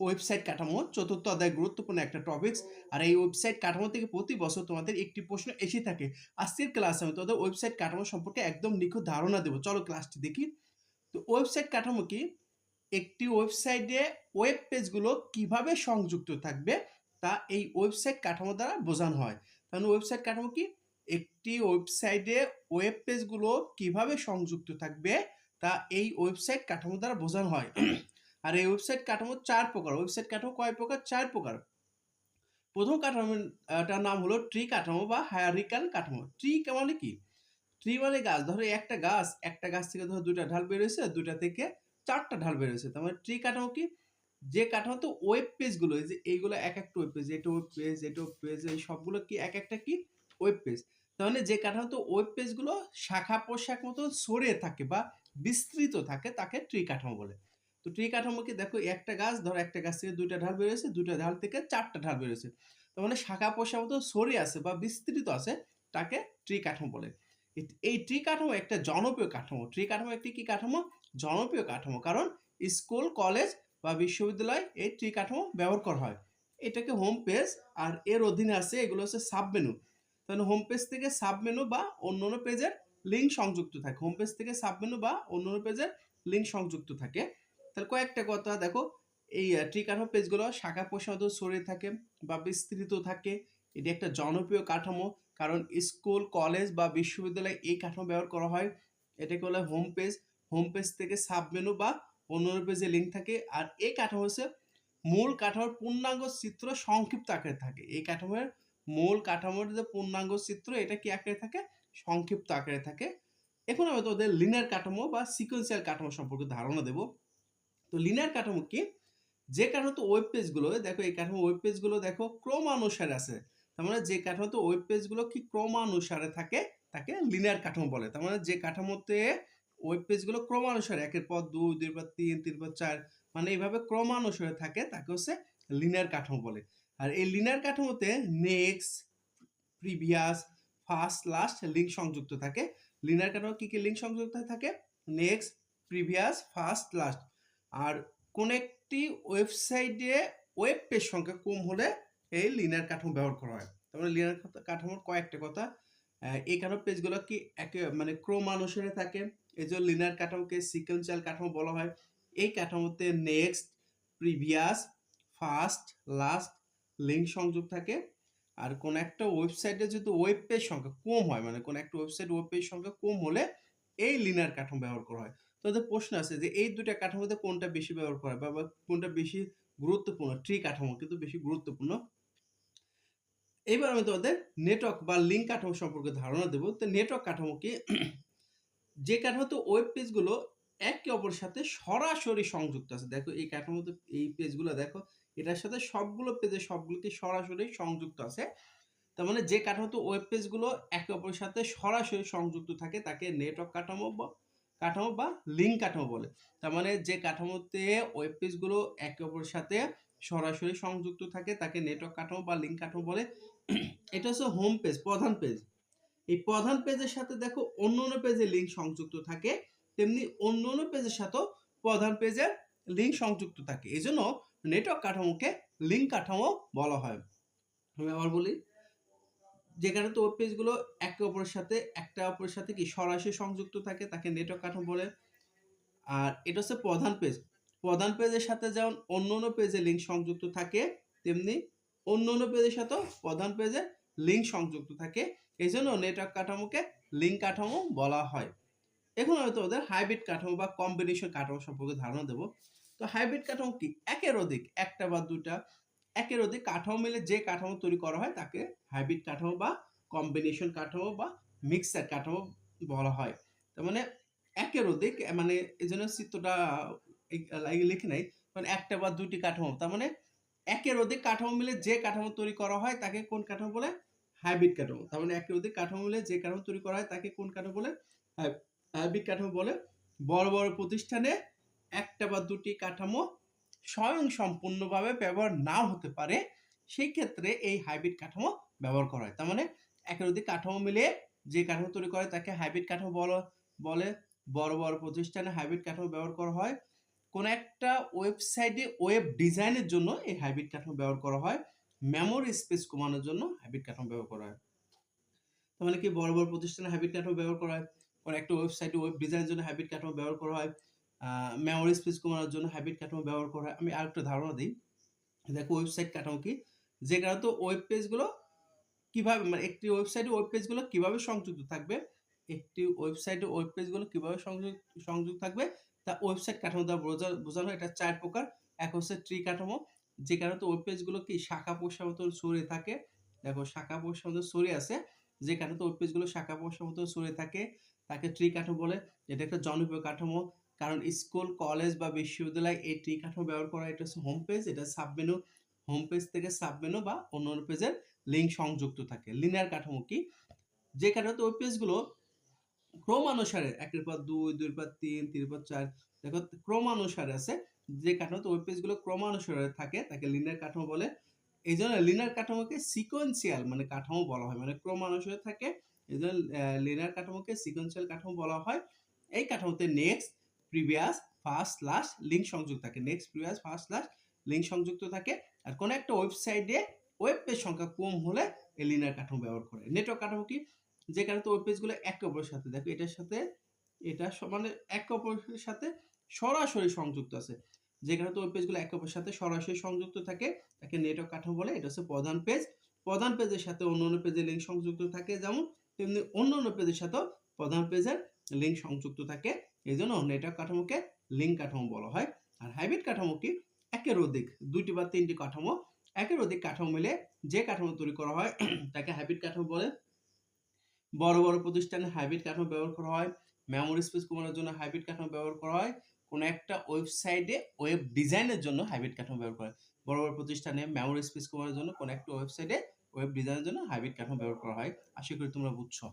Website কাঠামো চতুর্থ অধ্যায় গুরুত্বপূর্ণ একটা টপিকস। আর এই ওয়েবসাইট কাঠামো থেকে প্রতি বছর তোমাদের একটি প্রশ্ন এসে থাকে। আজকের ক্লাসে আমি তোমাদের ওয়েবসাইট কাঠামো সম্পর্কে একদম নিখুঁত ধারণা দেবো। চলো ক্লাসটি দেখি। তো ওয়েবসাইট কাঠামো কি? একটি ওয়েবসাইটে ওয়েব পেজগুলো কিভাবে সংযুক্ত থাকবে তা এই ওয়েবসাইট কাঠামো দ্বারা বোঝানো হয়। তাহলে ওয়েবসাইট কাঠামো কি? একটি ওয়েবসাইটে ওয়েব পেজগুলো কিভাবে সংযুক্ত থাকবে তা এই ওয়েবসাইট কাঠামো দ্বারা বোঝানো হয়। আর এই ওয়েবসাইট কাঠামো 4 প্রকার। ওয়েবসাইট কাঠামো কয় প্রকার? 4 প্রকার। প্রথম কাঠামোটার নাম হলো ট্রি কাঠামো বা হায়ারার্কিক্যাল কাঠামো। ট্রি মানে কি? ট্রি মানে গাছ। ধরো একটা গাছ থেকে ধরো 2টা ঢাল বের হয়েছে, 2টা থেকে 4টা ঢাল বের হয়েছে। তার মানে ট্রি কাঠামো কি? যে কাঠামোতে ওয়েব পেজগুলো, এই যে এইগুলো এক একটা ওয়েব পেজ, এটা ওয়েব পেজ, এটা ওয়েব পেজ, এই সবগুলো কি এক একটা কি ওয়েব পেজ। তাহলে যে কাঠামোতে ওয়েব পেজগুলো শাখা প্রশাখ মতো ছড়িয়ে থাকে বা বিস্তৃত থাকে তাকে ট্রি কাঠামো বলে। তো ট্রি কাঠামো কি? দেখো একটা গাছ, ধরো একটা গাছ থেকে 2টা ঢাল বের হয়েছে, 2টা ঢাল থেকে 4টা ঢাল বের হয়েছে। তার মানে শাখা প্রশাখ মতো ছড়িয়ে আছে বা বিস্তৃত আছে, তাকে ট্রি কাঠামো বলে। এই ট্রি কাঠামো একটা জনপ্রিয় কাঠামো। ট্রি কাঠামো একটি কি কাঠামো? জনপ্রিয় কাঠামো। কারণ স্কুল, কলেজ বা বিশ্ববিদ্যালয় এই ট্রি কাঠামো ব্যবহার করা হয়। এটাকে হোম পেজ, আর এর অধীনে আছে এগুলো হচ্ছে সাব মেনু। তাহলে হোম পেজ থেকে সাব মেনু বা অন্যান্য পেজের লিঙ্ক সংযুক্ত থাকে। হোম পেজ থেকে সাব মেনু বা অন্যান্য পেজের লিঙ্ক সংযুক্ত থাকে। তাহলে কয়েকটা কথা দেখো, এই ট্রি কাঠামো পেজগুলো শাখা প্রশাখা ছড়িয়ে থাকে বা বিস্তৃত থাকে। এটি একটা জনপ্রিয় কাঠামো, কারণ স্কুল, কলেজ বা বিশ্ববিদ্যালয়ে এই কাঠামো ব্যবহার করা হয়। এটাকে বলে হোম পেজ। হোম পেজ থেকে সাব মেনু বা অন্যান্য পেজে লিঙ্ক থাকে। আর এই কাঠামো হচ্ছে মূল কাঠামোর পূর্ণাঙ্গ চিত্র সংক্ষিপ্ত আকারে থাকে। এই কাঠামোর মূল কাঠামোর যে পূর্ণাঙ্গ চিত্র, এটা কি আকারে থাকে? সংক্ষিপ্ত আকারে থাকে। এখন আমি তোদের লিনিয়ার কাঠামো বা সিকোয়েন্সিয়াল কাঠামো সম্পর্কে ধারণা দেব। তো লিনিয়ার কাঠামো কি? যে কাঠামোতে ওয়েব পেজগুলো, দেখো এই কাঠামো ওয়েব পেজগুলো দেখো ক্রমানুসারে আছে। তার মানে যে কাঠামোতে ওয়েব পেজগুলো কি ক্রমানুসারে থাকে তাকে লিনিয়ার কাঠামো বলে। তার মানে যে কাঠামোতে ওয়েব পেজগুলো ক্রমানুসারে একের পর 2, 2 পর 3, 3 পর 4 মানে এইভাবে ক্রমানুসারে থাকে তাকে হচ্ছে লিনিয়ার কাঠামো বলে। আর এই লিনিয়ার কাঠামোতে next, previous, first, last link সংযুক্ত থাকে। লিনিয়ার কাঠামো কি কি লিঙ্ক সংযুক্ত থাকে? Next, previous, first, last. আর কোন একটি ওয়েবসাইটে ওয়েব পেজ সংখ্যা কম হলে এই লিনিয়ার কাঠামো ব্যবহার করা হয়। তারপরে লিনিয়ার কাঠামোর কয়েকটা কথা। এই কাঠামো পেজগুলো কি একে মানে ক্রমানুসারে থাকে, এই জন্য লিনিয়ার কাঠামোকে সিকোয়েন্সিয়াল কাঠামো বলা হয়। এই কাঠামোতে next, previous, first, last link সংযোগ থাকে। আর কোন একটা ওয়েবসাইটে যদি ওয়েব পেজ সংখ্যা কম হয়, মানে কোন একটা ওয়েবসাইট ওয়েব পেজ সংখ্যা কম হলে এই লিনিয়ার কাঠামো ব্যবহার করা হয়। তোদের প্রশ্ন আছে যে এই দুটা কাঠামোতে কোনটা বেশি ব্যবহার করা হয় বা কোনটা বেশি গুরুত্বপূর্ণ? ট্রি কাঠামো কিন্তু বেশি গুরুত্বপূর্ণ। এবার আমি তোমাদের নেটওয়ার্ক বা লিঙ্ক কাঠামো সম্পর্কে ধারণা দেবো। তো নেটওয়ার্ক কাঠামো কি? যে কাঠামোতে ওয়েব পেজগুলো একে অপরের সাথে সরাসরি সংযুক্ত আছে। দেখো এই কাঠামোতে এই পেজগুলো দেখো, এটার সাথে সবগুলো পেজে সবগুলোকে সরাসরি সংযুক্ত আছে। তার মানে যে কাঠামোতে ওয়েব পেজগুলো একে অপরের সাথে সরাসরি সংযুক্ত থাকে তাকে নেটওয়ার্ক কাঠামো বা লিঙ্ক কাঠামো বলে। তার মানে যে কাঠামোতে ওয়েব পেজগুলো একে অপরের সাথে সরাসরি সংযুক্ত থাকে তাকে নেটওয়ার্ক কাঠামো বা লিঙ্ক কাঠামো বলে। এটা হচ্ছে হোম পেজ, প্রধান পেজ। এই প্রধান পেজের সাথে দেখো অন্যান্য পেজে লিঙ্ক সংযুক্ত থাকে, তেমনি অন্যান্য পেজের সাথেও প্রধান পেজের লিঙ্ক সংযুক্ত থাকে। এই জন্য নেটওয়ার্ক কাঠামোকে লিঙ্ক কাঠামো বলা হয়। আমি আবার বলি, যেখানে তো ওয়েব পেজগুলো একে অপরের সাথে একটা অপরের সাথে কি সরাসরি সংযুক্ত থাকে তাকে নেটওয়ার্ক কাঠামো বলে। আর এটা হচ্ছে প্রধান পেজ। প্রধান পেজের সাথে যেমন অন্যান্য পেজে লিঙ্ক সংযুক্ত থাকে, তেমনি অন্যান্য পেজের সাথেও প্রধান পেজে লিঙ্ক সংযুক্ত থাকে। এই জন্য নেটওয়ার্ক কাঠামোকে লিঙ্ক কাঠামো বলা হয়। এখন আমি তোমাদের হাইব্রিড কাঠামো বা কম্বিনেশন কাঠামো সম্পর্কে ধারণা দেবো। তো হাইব্রিড কাঠামো কি? একের অধিক, একটা বা দুটা, একের অধিক কাঠামো মিলে যে কাঠামো তৈরি করা হয় তাকে হাইব্রিড কাঠামো বা কম্বিনেশন কাঠামো বা মিক্সার কাঠামো বলা হয়। তার মানে একের অধিক, মানে এই জন্য চিত্রটা লিখে নাই, মানে একটা বা দুটি কাঠামো, তার মানে একের অধিক কাঠামো মিলে যে কাঠামো তৈরি করা হয় তাকে কোন কাঠামো বলে? হাইব্রিড কাঠামো। তার মানে একের অধিক কাঠামো মিলে যে কাঠামো তৈরি করা হয় তাকে কোন কাঠামো বলে? হাইব্রিড কাঠামো বলে। বড় বড় প্রতিষ্ঠানে একটা বা দুটি কাঠামো স্বয়ংসম্পূর্ণভাবে ব্যবহার নাও হতে পারে, সেই ক্ষেত্রে এই হাইব্রিড কাঠামো ব্যবহার করা হয়। তার মানে একের অধিক কাঠামো মিলে যে কাঠামো তৈরি করে তাকে হাইব্রিড কাঠামো বলে। বড় বড় প্রতিষ্ঠানে হাইব্রিড কাঠামো ব্যবহার করা হয়। কোন একটা ওয়েবসাইটে ওয়েব ডিজাইনের জন্য এই হাইব্রিড কাঠামো ব্যবহার করা হয়। মেমোরি স্পেস কমানোর জন্য হাইব্রিড কাঠামো ব্যবহার করা হয়। তার মানে কি বড় বড় প্রতিষ্ঠানে হাইব্রিড কাঠামো ব্যবহার করা হয়। কোন একটা ওয়েবসাইটে ওয়েব ডিজাইনের জন্য হাইব্রিড কাঠামো ব্যবহার করা হয়। মেমোরি স্পেস কমানোর জন্য হাইব্রিড কাঠামো ব্যবহার করা হয়। আমি আরেকটা ধারণা দিই। দেখো ওয়েবসাইট কাঠামো কি? যেখানে তো ওয়েব পেজগুলো কিভাবে মানে একটি ওয়েবসাইটে ওয়েব পেজগুলো কিভাবে সংযুক্ত থাকবে, একটি ওয়েবসাইটে ওয়েব পেজগুলো কিভাবে সংযুক্ত থাকবে তা ওয়েবসাইট কাঠামো দ্বারা বোঝানো হয়। এটা ৪ প্রকার। এক হচ্ছে ট্রি কাঠামো, যেখানে তো ওয়েব পেজগুলো কি শাখা প্রশাখার মতো ছড়িয়ে থাকে। দেখো শাখা প্রশাখার মতো ছড়িয়ে আছে, যেখানে তো ওয়েব পেজগুলো শাখা প্রশাখার মতো ছড়িয়ে থাকে তাকে ট্রি কাঠামো বলে। এটা একটা জনপ্রিয় কাঠামো, কারণ স্কুল, কলেজ বা বিশ্ববিদ্যালয় এই ট্রি কাঠামো ব্যবহার করা। এটা হচ্ছে হোম পেজ, এটা সাবমেনু, হোম পেজ থেকে সাবমেনু বা অন্যান্য পেজের লিঙ্ক সংযুক্ত থাকে। লিনিয়ার কাঠামো কি? যেখানে তো ওয়েব পেজগুলো ক্রমানুসারে ১ এর পর ২, ২ এর পর ৩, ৩ এর পর ৪ দেখো ক্রমানুসারে আছে। যে কাঠামোতে ওয়েব পেজগুলো ক্রমানুসারে থাকে তাকে লিনিয়ার কাঠামো বলে। এইজন্য লিনিয়ার কাঠামোকে সিকোয়েন্সিয়াল মানে কাঠামো বলা হয়। মানে ক্রমানুসারে থাকে। এজন্য লিনিয়ার কাঠামোকে সিকোয়েন্সিয়াল কাঠামো বলা হয়। এই কাঠামোতে next, previous, first, last link সংযুক্ত থাকে। Next, previous, first, last link সংযুক্ত থাকে। আর কোন একটা ওয়েবসাইটে ওয়েব পেজ সংখ্যা কম হলে এই লিনিয়ার কাঠামো ব্যবহার করে। নেটওয়ার্ক কাঠামো কি? যেখানে তো ওয়েব পেজগুলো একে অপরের সাথে দেখো এটার সাথে এটা মানে একে অপরের সাথে সরাসরি সংযুক্ত আছে। যেখানে তো ওয়েব পেজগুলো একে অপরের সাথে সরাসরি সংযুক্ত থাকে তাকে নেটওয়ার্ক কাঠামো বলে। এটা হচ্ছে প্রধান পেজ। প্রধান পেজের সাথে অন্যান্য পেজের লিঙ্ক সংযুক্ত থাকে যেমন, তেমনি অন্যান্য পেজের সাথেও প্রধান পেজের লিঙ্ক সংযুক্ত থাকে। এইজন্য নেটওয়ার্ক কাঠামোকে লিঙ্ক কাঠামো বলা হয়। আর হাইব্রিড কাঠামো কি? একের অধিক ২টি বা ৩টি কাঠামো, একের অধিক কাঠামো মিলে যে কাঠামো তৈরি করা হয় তাকে হাইব্রিড কাঠামো বলে। বড় বড় প্রতিষ্ঠানে হাইব্রিড কাঠামো ব্যবহার করা হয়। মেমোরি স্পেস কমানোর জন্য হাইব্রিড কাঠামো ব্যবহার করা হয়। কোন একটা ওয়েবসাইটে ওয়েব ডিজাইনের জন্য হাইব্রিড কাঠামো ব্যবহার করা হয়। বড় বড় প্রতিষ্ঠানে মেমোরি স্পেস কমানোর জন্য কোন একটা ওয়েবসাইটে ওয়েব ডিজাইনের জন্য হাইব্রিড কাঠামো ব্যবহার করা হয়। আশা করি তোমরা বুঝছো।